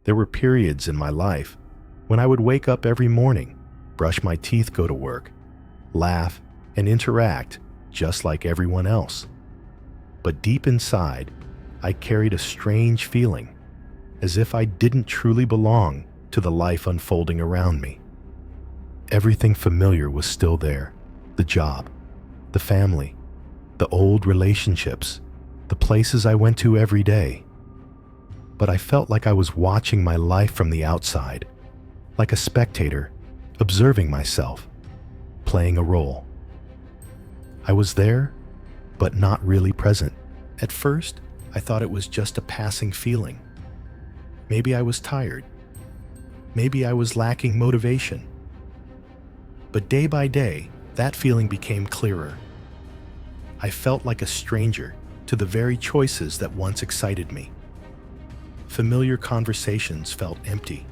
There were periods in my life when I would wake up every morning, brush my teeth, go to work, laugh, and interact just like everyone else. But deep inside, I carried a strange feeling, as if I didn't truly belong to the life unfolding around me. Everything familiar was still there: the job, the family, the old relationships, the places I went to every day. But I felt like I was watching my life from the outside, like a spectator, observing myself, playing a role. I was there, but not really present. At first, I thought it was just a passing feeling. Maybe I was tired. Maybe I was lacking motivation. But day by day, that feeling became clearer. I felt like a stranger to the very choices that once excited me. Familiar conversations felt empty.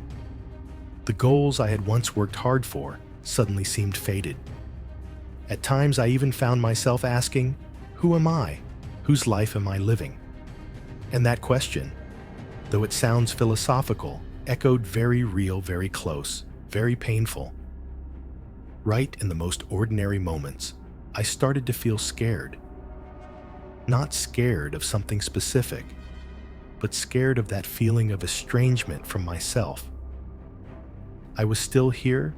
The goals I had once worked hard for suddenly seemed faded. At times, I even found myself asking, who am I? Whose life am I living? And that question, though it sounds philosophical, echoed very real, very close, very painful. Right in the most ordinary moments, I started to feel scared. Not scared of something specific, but scared of that feeling of estrangement from myself. I was still here,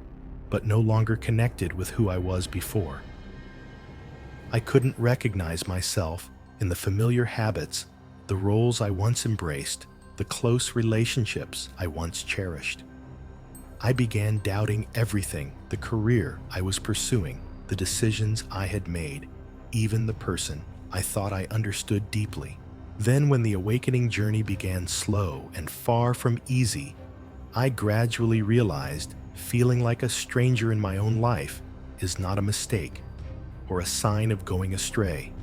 but no longer connected with who I was before. I couldn't recognize myself in the familiar habits, the roles I once embraced, the close relationships I once cherished. I began doubting everything: the career I was pursuing, the decisions I had made, even the person I thought I understood deeply. Then, when the awakening journey began slow and far from easy, I gradually realized feeling like a stranger in my own life is not a mistake or a sign of going astray.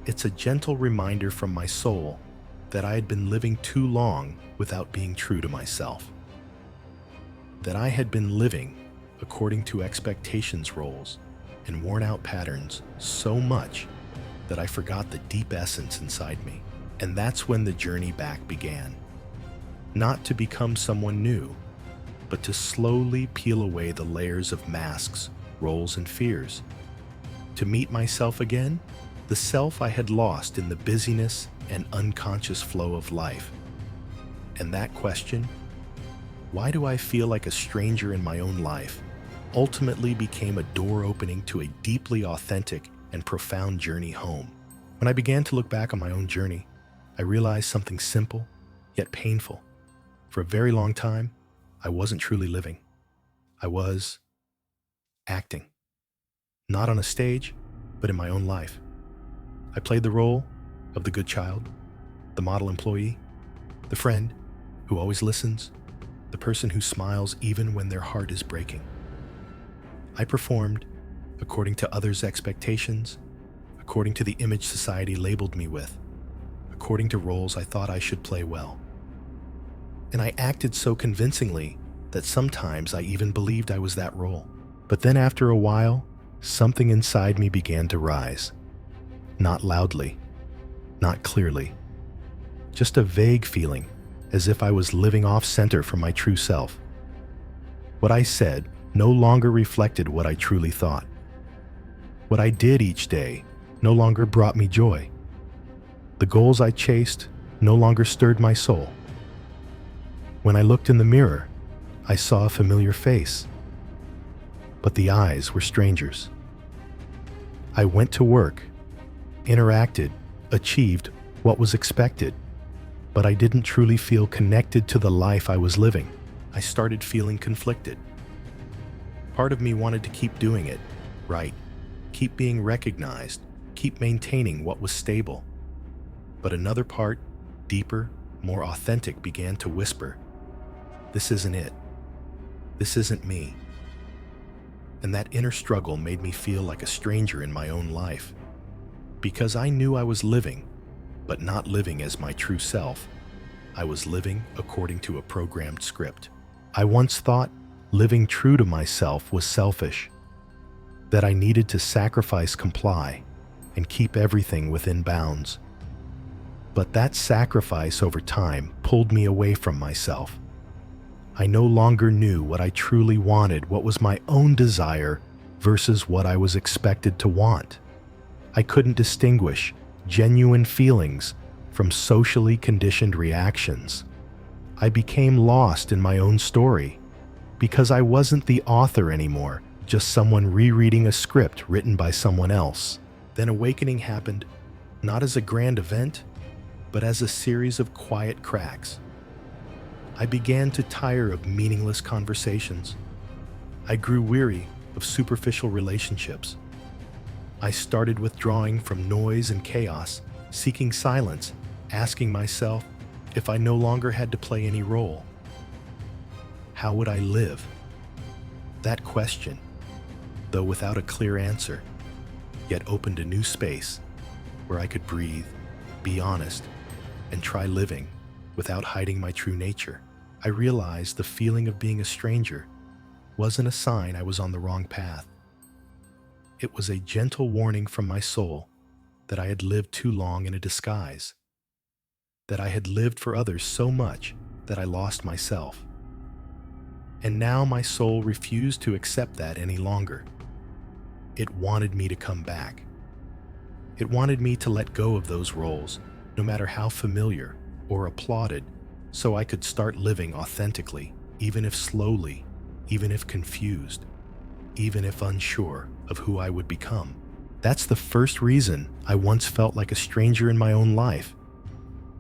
It's a gentle reminder from my soul that I had been living too long without being true to myself. That I had been living according to expectations, roles, and worn-out patterns so much that I forgot the deep essence inside me. And that's when the journey back began. Not to become someone new, but to slowly peel away the layers of masks, roles, and fears. To meet myself again, the self I had lost in the busyness and unconscious flow of life. And that question, why do I feel like a stranger in my own life, ultimately became a door opening to a deeply authentic and profound journey home. When I began to look back on my own journey, I realized something simple, yet painful. For a very long time, I wasn't truly living. I was acting. Not on a stage, but in my own life. I played the role of the good child, the model employee, the friend who always listens, the person who smiles even when their heart is breaking. I performed according to others' expectations, according to the image society labeled me with, according to roles I thought I should play well. And I acted so convincingly that sometimes I even believed I was that role. But then after a while, something inside me began to rise. Not loudly, not clearly, just a vague feeling, as if I was living off-center from my true self. What I said no longer reflected what I truly thought. What I did each day no longer brought me joy. The goals I chased no longer stirred my soul. When I looked in the mirror, I saw a familiar face, but the eyes were strangers. I went to work, interacted, achieved what was expected, but I didn't truly feel connected to the life I was living. I started feeling conflicted. Part of me wanted to keep doing it right, keep being recognized, keep maintaining what was stable. But another part, deeper, more authentic, began to whisper, "This isn't it. This isn't me." And that inner struggle made me feel like a stranger in my own life. Because I knew I was living, but not living as my true self. I was living according to a programmed script. I once thought living true to myself was selfish, that I needed to sacrifice, comply, and keep everything within bounds. But that sacrifice over time pulled me away from myself. I no longer knew what I truly wanted, what was my own desire versus what I was expected to want. I couldn't distinguish genuine feelings from socially conditioned reactions. I became lost in my own story because I wasn't the author anymore, just someone rereading a script written by someone else. Then awakening happened, not as a grand event, but as a series of quiet cracks. I began to tire of meaningless conversations. I grew weary of superficial relationships. I started withdrawing from noise and chaos, seeking silence, asking myself if I no longer had to play any role. How would I live? That question, though without a clear answer, yet opened a new space where I could breathe, be honest, and try living without hiding my true nature. I realized the feeling of being a stranger wasn't a sign I was on the wrong path. It was a gentle warning from my soul that I had lived too long in a disguise, that I had lived for others so much that I lost myself. And now my soul refused to accept that any longer. It wanted me to come back. It wanted me to let go of those roles, no matter how familiar or applauded, so I could start living authentically, even if slowly, even if confused, even if unsure of who I would become. That's the first reason I once felt like a stranger in my own life,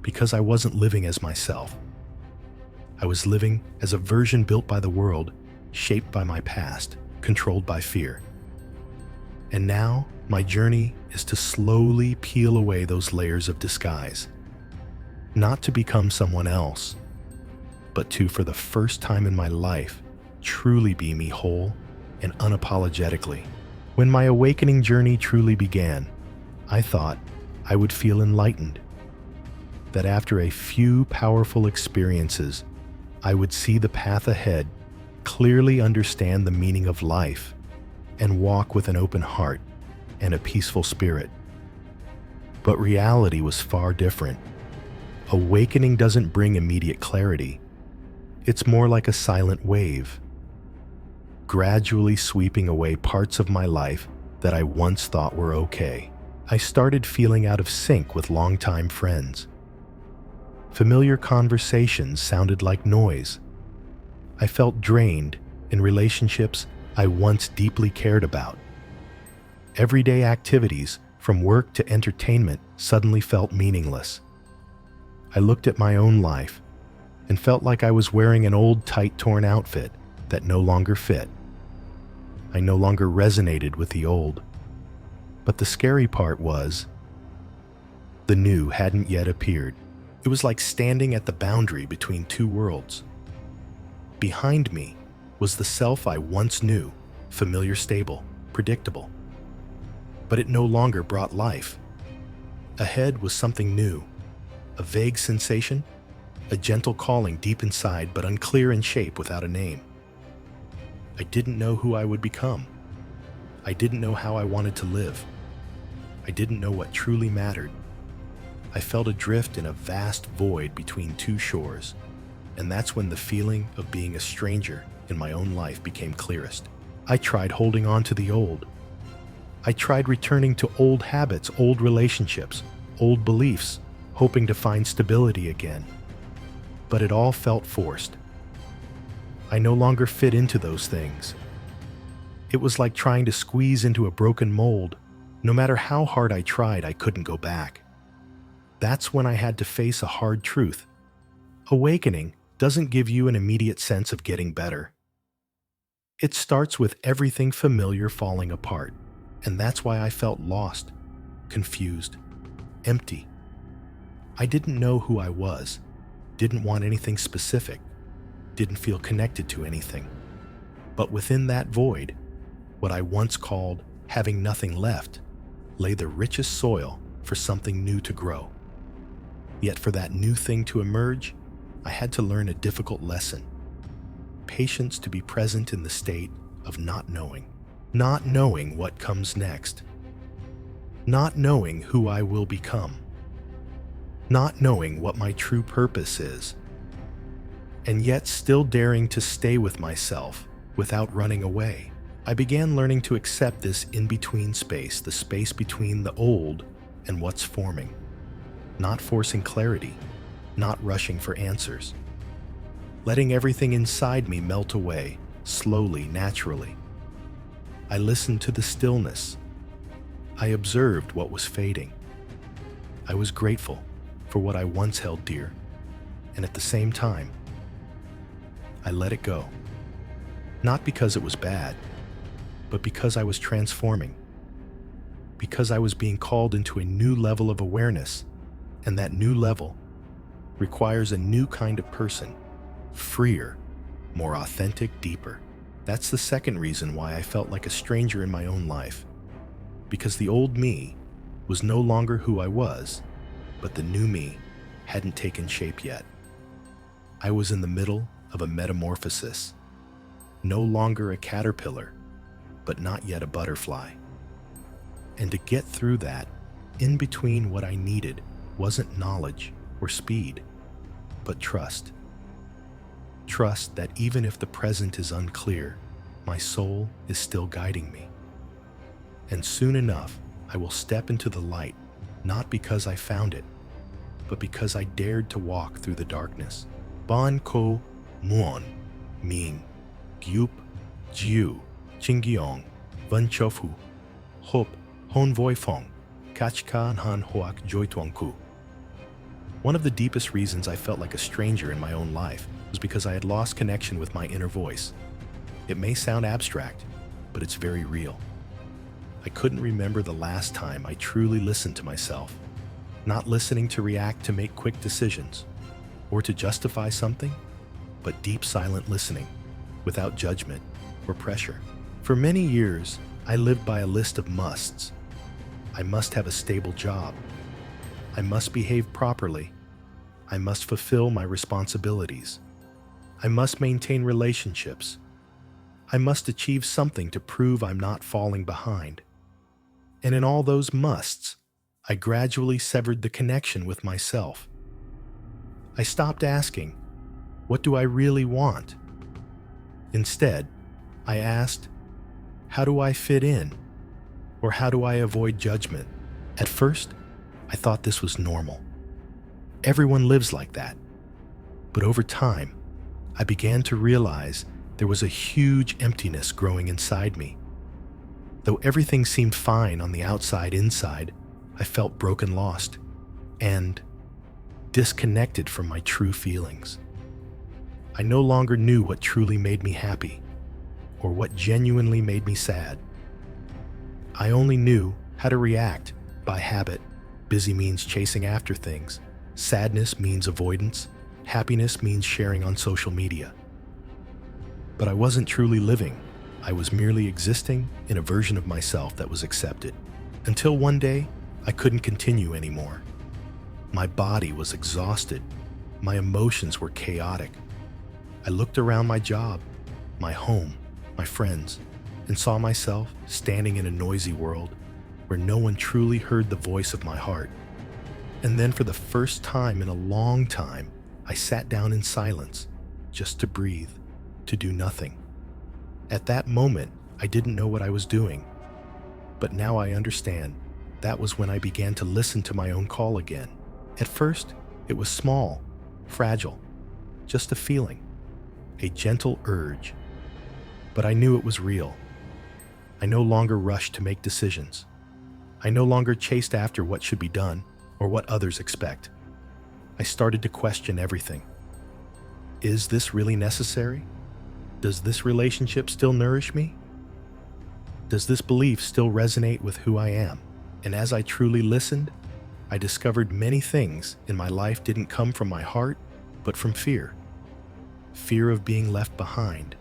because I wasn't living as myself. I was living as a version built by the world, shaped by my past, controlled by fear. And now, my journey is to slowly peel away those layers of disguise. Not to become someone else, but to, for the first time in my life, truly be me whole and unapologetically. When my awakening journey truly began, I thought I would feel enlightened, that after a few powerful experiences, I would see the path ahead, clearly understand the meaning of life, and walk with an open heart and a peaceful spirit. But reality was far different. Awakening doesn't bring immediate clarity. It's more like a silent wave, gradually sweeping away parts of my life that I once thought were okay. I started feeling out of sync with longtime friends. Familiar conversations sounded like noise. I felt drained in relationships I once deeply cared about. Everyday activities, from work to entertainment, suddenly felt meaningless. I looked at my own life and felt like I was wearing an old, tight, torn outfit that no longer fit. I no longer resonated with the old. But the scary part was, the new hadn't yet appeared. It was like standing at the boundary between two worlds. Behind me was the self I once knew, familiar, stable, predictable. But it no longer brought life. Ahead was something new, a vague sensation, a gentle calling deep inside but unclear in shape without a name. I didn't know who I would become. I didn't know how I wanted to live. I didn't know what truly mattered. I felt adrift in a vast void between two shores, and that's when the feeling of being a stranger in my own life became clearest. I tried holding on to the old. I tried returning to old habits, old relationships, old beliefs, hoping to find stability again. But it all felt forced. I no longer fit into those things. It was like trying to squeeze into a broken mold. No matter how hard I tried, I couldn't go back. That's when I had to face a hard truth. Awakening doesn't give you an immediate sense of getting better. It starts with everything familiar falling apart, and that's why I felt lost, confused, empty. I didn't know who I was, didn't want anything specific, didn't feel connected to anything. But within that void, what I once called having nothing left, lay the richest soil for something new to grow. Yet for that new thing to emerge, I had to learn a difficult lesson. Patience to be present in the state of not knowing what comes next, not knowing who I will become. not knowing what my true purpose is, and yet still daring to stay with myself without running away. I began learning to accept this in-between space, the space between the old and what's forming, not forcing clarity, not rushing for answers, letting everything inside me melt away, slowly, naturally. I listened to the stillness. I observed what was fading. I was grateful for what I once held dear, and at the same time, I let it go. Not because it was bad, but because I was transforming, because I was being called into a new level of awareness, and that new level requires a new kind of person, freer, more authentic, deeper. That's the second reason why I felt like a stranger in my own life, because the old me was no longer who I was, but the new me hadn't taken shape yet. I was in the middle of a metamorphosis, no longer a caterpillar, but not yet a butterfly. And to get through that, in between, what I needed wasn't knowledge or speed, but trust. Trust that even if the present is unclear, my soul is still guiding me. And soon enough, I will step into the light, not because I found it, but because I dared to walk through the darkness. Ban ko muon, ming, gyup, jiu, chingyong, van chofu, hop, hon voifong, kachka han hoak joituangku. One of the deepest reasons I felt like a stranger in my own life was because I had lost connection with my inner voice. It may sound abstract, but it's very real. I couldn't remember the last time I truly listened to myself, not listening to react to make quick decisions, or to justify something, but deep silent listening, without judgment or pressure. For many years, I lived by a list of musts. I must have a stable job. I must behave properly. I must fulfill my responsibilities. I must maintain relationships. I must achieve something to prove I'm not falling behind. And in all those musts, I gradually severed the connection with myself. I stopped asking, what do I really want? Instead, I asked, how do I fit in? Or how do I avoid judgment? At first, I thought this was normal. Everyone lives like that. But over time, I began to realize there was a huge emptiness growing inside me. Though everything seemed fine on the outside, inside, I felt broken, lost, and disconnected from my true feelings. I no longer knew what truly made me happy, or what genuinely made me sad. I only knew how to react by habit. Busy means chasing after things. Sadness means avoidance. Happiness means sharing on social media. But I wasn't truly living. I was merely existing in a version of myself that was accepted. Until one day, I couldn't continue anymore. My body was exhausted. My emotions were chaotic. I looked around my job, my home, my friends, and saw myself standing in a noisy world where no one truly heard the voice of my heart. And then for the first time in a long time, I sat down in silence, just to breathe, to do nothing. At that moment, I didn't know what I was doing. But now I understand. That was when I began to listen to my own call again. At first, it was small, fragile, just a feeling, a gentle urge. But I knew it was real. I no longer rushed to make decisions. I no longer chased after what should be done or what others expect. I started to question everything. Is this really necessary? Does this relationship still nourish me? Does this belief still resonate with who I am? And as I truly listened, I discovered many things in my life didn't come from my heart, but from fear. Fear of being left behind.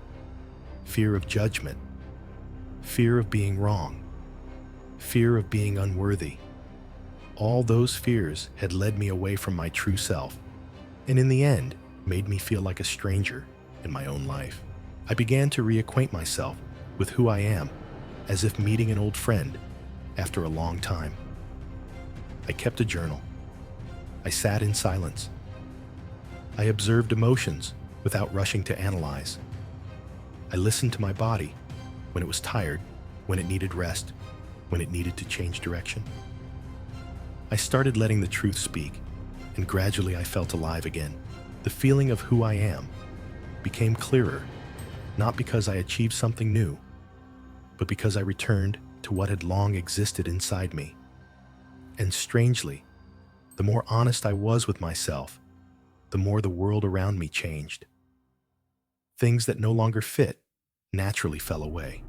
Fear of judgment. Fear of being wrong. Fear of being unworthy. All those fears had led me away from my true self, and in the end, made me feel like a stranger in my own life. I began to reacquaint myself with who I am, as if meeting an old friend after a long time. I kept a journal. I sat in silence. I observed emotions without rushing to analyze. I listened to my body when it was tired, when it needed rest, when it needed to change direction. I started letting the truth speak, and gradually I felt alive again. The feeling of who I am became clearer, not because I achieved something new, but because I returned to what had long existed inside me. And strangely, the more honest I was with myself, the more the world around me changed. Things that no longer fit naturally fell away.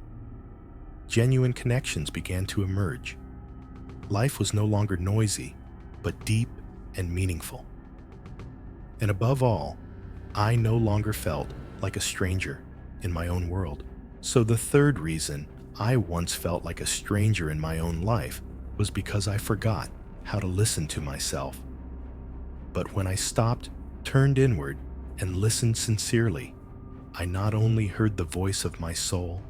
Genuine connections began to emerge. Life was no longer noisy, but deep and meaningful. And above all, I no longer felt like a stranger in my own world. So the third reason I once felt like a stranger in my own life was because I forgot how to listen to myself. But when I stopped, turned inward, and listened sincerely, I not only heard the voice of my soul,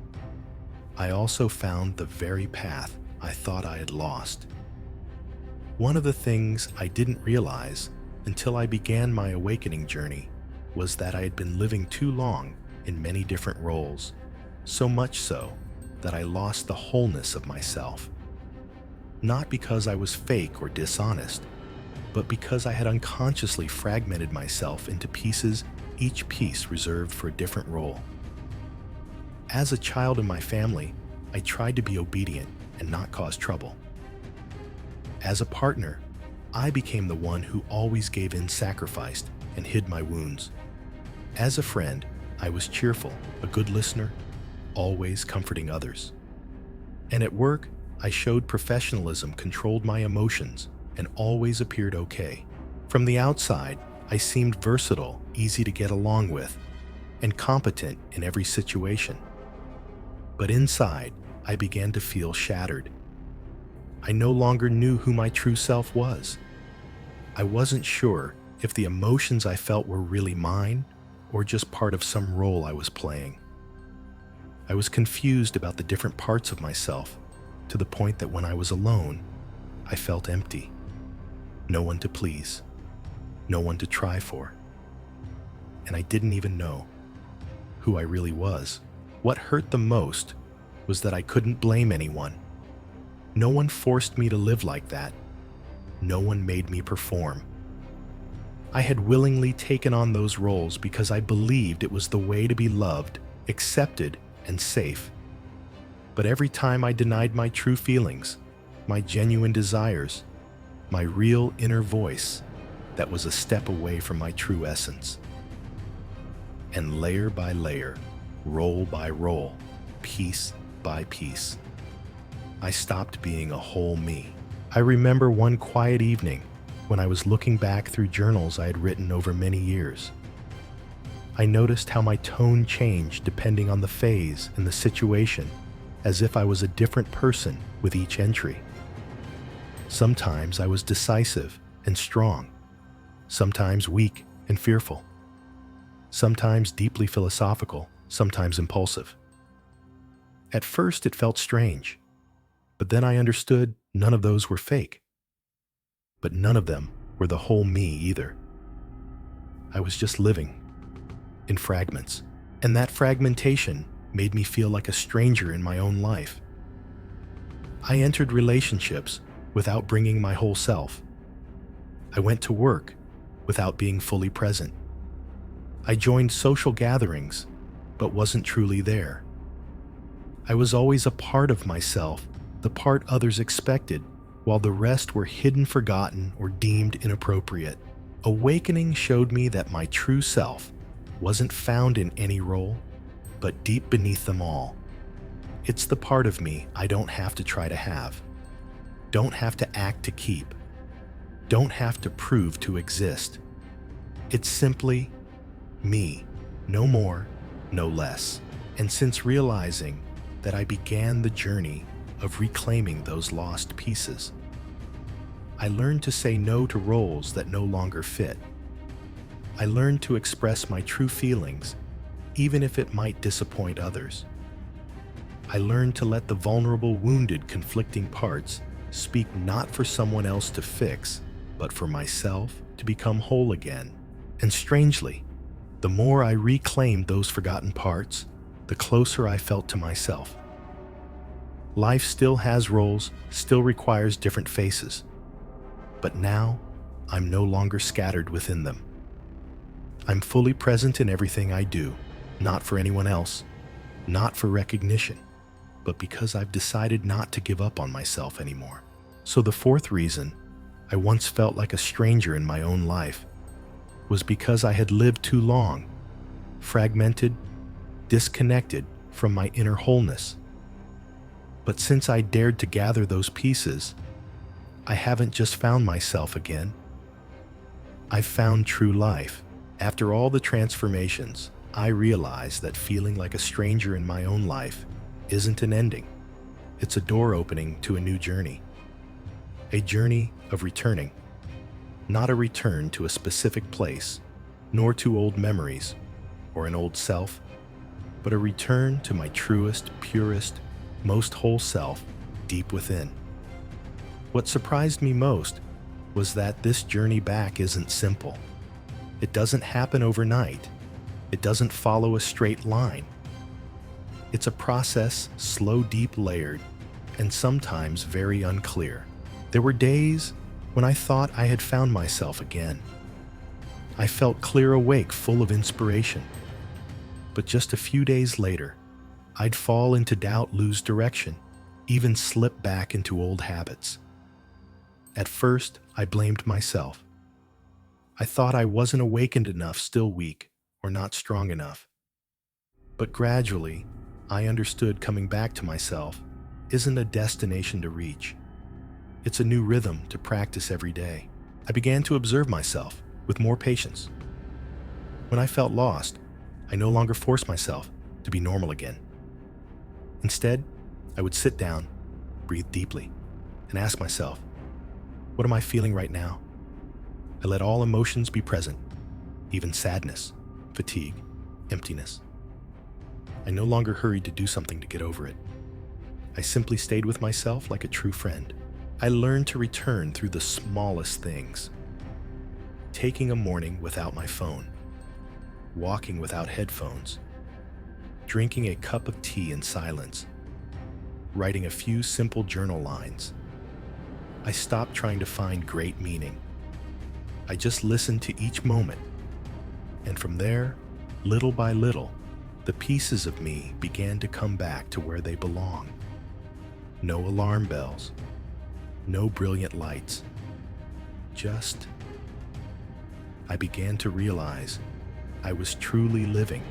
I also found the very path I thought I had lost. One of the things I didn't realize until I began my awakening journey was that I had been living too long in many different roles, so much so that I lost the wholeness of myself. Not because I was fake or dishonest, but because I had unconsciously fragmented myself into pieces, each piece reserved for a different role. As a child in my family, I tried to be obedient and not cause trouble. As a partner, I became the one who always gave in, sacrificed, and hid my wounds. As a friend, I was cheerful, a good listener, always comforting others. And at work, I showed professionalism, controlled my emotions, and always appeared okay. From the outside, I seemed versatile, easy to get along with, and competent in every situation. But inside, I began to feel shattered. I no longer knew who my true self was. I wasn't sure if the emotions I felt were really mine or just part of some role I was playing. I was confused about the different parts of myself, to the point that when I was alone, I felt empty. No one to please, no one to try for. And I didn't even know who I really was. What hurt the most was that I couldn't blame anyone. No one forced me to live like that. No one made me perform. I had willingly taken on those roles because I believed it was the way to be loved, accepted, and safe. But every time I denied my true feelings, my genuine desires, my real inner voice, that was a step away from my true essence. And layer by layer, role by role, piece by piece, I stopped being a whole me. I remember one quiet evening when I was looking back through journals I had written over many years. I noticed how my tone changed depending on the phase and the situation, as if I was a different person with each entry. Sometimes I was decisive and strong, sometimes weak and fearful, sometimes deeply philosophical, sometimes impulsive. At first it felt strange, but then I understood none of those were fake. But none of them were the whole me either. I was just living in fragments, and that fragmentation made me feel like a stranger in my own life. I entered relationships without bringing my whole self. I went to work without being fully present. I joined social gatherings, but wasn't truly there. I was always a part of myself, the part others expected, while the rest were hidden, forgotten, or deemed inappropriate. Awakening showed me that my true self wasn't found in any role, but deep beneath them all. It's the part of me I don't have to try to have, don't have to act to keep, don't have to prove to exist. It's simply me, no more, no less. And since realizing that, I began the journey of reclaiming those lost pieces. I learned to say no to roles that no longer fit. I learned to express my true feelings, even if it might disappoint others. I learned to let the vulnerable, wounded, conflicting parts speak, not for someone else to fix, but for myself to become whole again. And strangely, the more I reclaimed those forgotten parts, the closer I felt to myself. Life still has roles, still requires different faces, but now I'm no longer scattered within them. I'm fully present in everything I do, not for anyone else, not for recognition, but because I've decided not to give up on myself anymore. So the fourth reason I once felt like a stranger in my own life was because I had lived too long, fragmented, disconnected from my inner wholeness. But since I dared to gather those pieces, I haven't just found myself again. I've found true life. After all the transformations, I realized that feeling like a stranger in my own life isn't an ending. It's a door opening to a new journey. A journey of returning. Not a return to a specific place, nor to old memories or an old self, but a return to my truest, purest, most whole self deep within. What surprised me most was that this journey back isn't simple. It doesn't happen overnight. It doesn't follow a straight line. It's a process, slow, deep, layered, and sometimes very unclear. There were days when I thought I had found myself again. I felt clear awake, full of inspiration. But just a few days later, I'd fall into doubt, lose direction, even slip back into old habits. At first, I blamed myself. I thought I wasn't awakened enough, still weak, or not strong enough. But gradually, I understood coming back to myself isn't a destination to reach. It's a new rhythm to practice every day. I began to observe myself with more patience. When I felt lost, I no longer forced myself to be normal again. Instead, I would sit down, breathe deeply, and ask myself, what am I feeling right now? I let all emotions be present, even sadness, fatigue, emptiness. I no longer hurried to do something to get over it. I simply stayed with myself like a true friend. I learned to return through the smallest things. Taking a morning without my phone, walking without headphones, drinking a cup of tea in silence, writing a few simple journal lines. I stopped trying to find great meaning. I just listened to each moment. And from there, little by little, the pieces of me began to come back to where they belong. No alarm bells, no brilliant lights. Just, I began to realize I was truly living.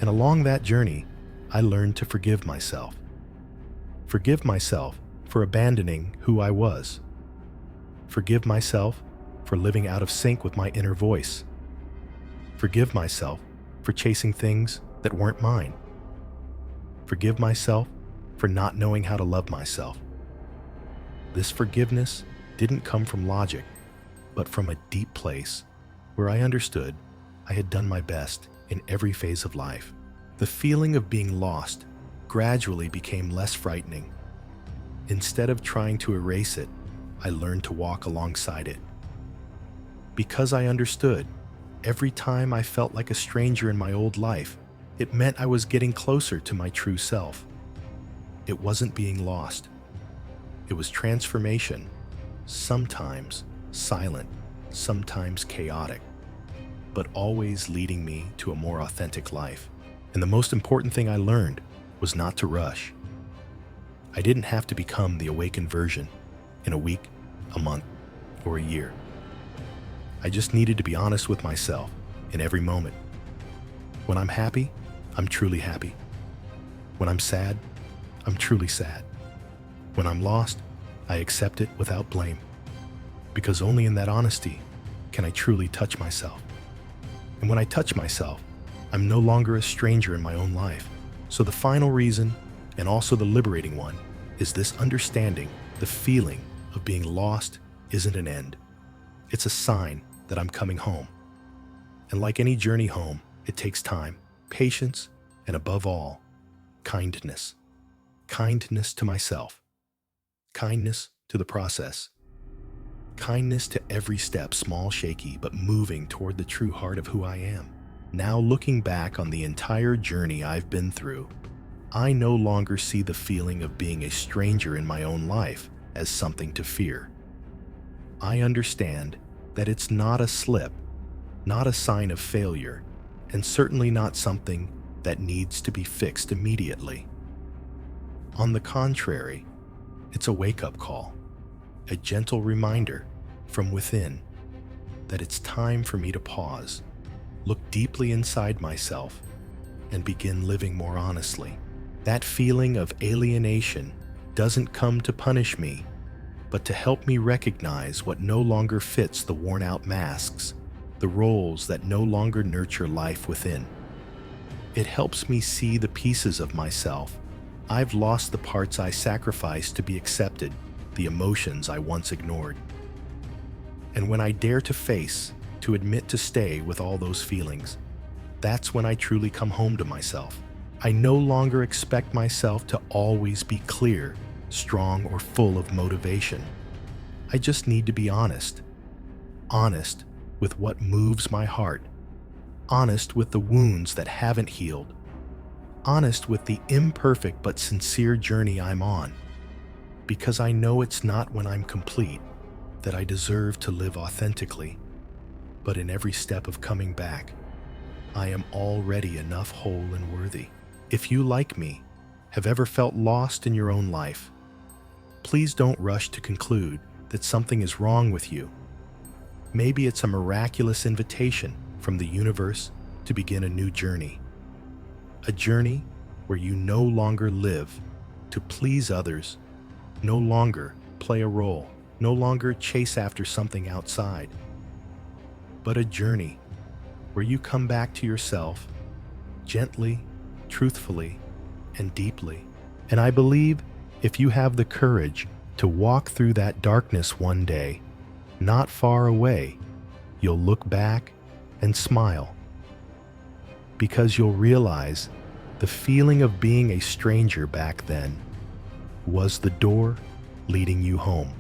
And along that journey, I learned to forgive myself. Forgive myself for abandoning who I was. Forgive myself for living out of sync with my inner voice. Forgive myself for chasing things that weren't mine. Forgive myself for not knowing how to love myself. This forgiveness didn't come from logic, but from a deep place where I understood I had done my best in every phase of life. The feeling of being lost gradually became less frightening. Instead of trying to erase it, I learned to walk alongside it. Because I understood, every time I felt like a stranger in my old life, it meant I was getting closer to my true self. It wasn't being lost. It was transformation, sometimes silent, sometimes chaotic, but always leading me to a more authentic life. And the most important thing I learned was not to rush. I didn't have to become the awakened version in a week, a month, or a year. I just needed to be honest with myself in every moment. When I'm happy, I'm truly happy. When I'm sad, I'm truly sad. When I'm lost, I accept it without blame. Because only in that honesty can I truly touch myself. And when I touch myself, I'm no longer a stranger in my own life. So the final reason, and also the liberating one, is this understanding the feeling of being lost isn't an end. It's a sign that I'm coming home. And like any journey home, it takes time, patience, and above all, kindness. Kindness to myself. Kindness to the process. Kindness to every step, small, shaky, but moving toward the true heart of who I am. Now, looking back on the entire journey I've been through, I no longer see the feeling of being a stranger in my own life as something to fear. I understand that it's not a slip, not a sign of failure, and certainly not something that needs to be fixed immediately. On the contrary, it's a wake-up call, a gentle reminder from within that it's time for me to pause, look deeply inside myself, and begin living more honestly. That feeling of alienation doesn't come to punish me, but to help me recognize what no longer fits the worn-out masks, the roles that no longer nurture life within. It helps me see the pieces of myself I've lost, the parts I sacrificed to be accepted, the emotions I once ignored. And when I dare to face, to admit, to stay with all those feelings, that's when I truly come home to myself. I no longer expect myself to always be clear, strong, or full of motivation. I just need to be honest. Honest with what moves my heart. Honest with the wounds that haven't healed. Honest with the imperfect but sincere journey I'm on. Because I know it's not when I'm complete that I deserve to live authentically, but in every step of coming back, I am already enough whole and worthy. If you, like me, have ever felt lost in your own life, please don't rush to conclude that something is wrong with you. Maybe it's a miraculous invitation from the universe to begin a new journey. A journey where you no longer live to please others, no longer play a role, no longer chase after something outside, but a journey where you come back to yourself gently, truthfully, and deeply. And I believe if you have the courage to walk through that darkness one day, not far away, you'll look back and smile, because you'll realize the feeling of being a stranger back then was the door leading you home.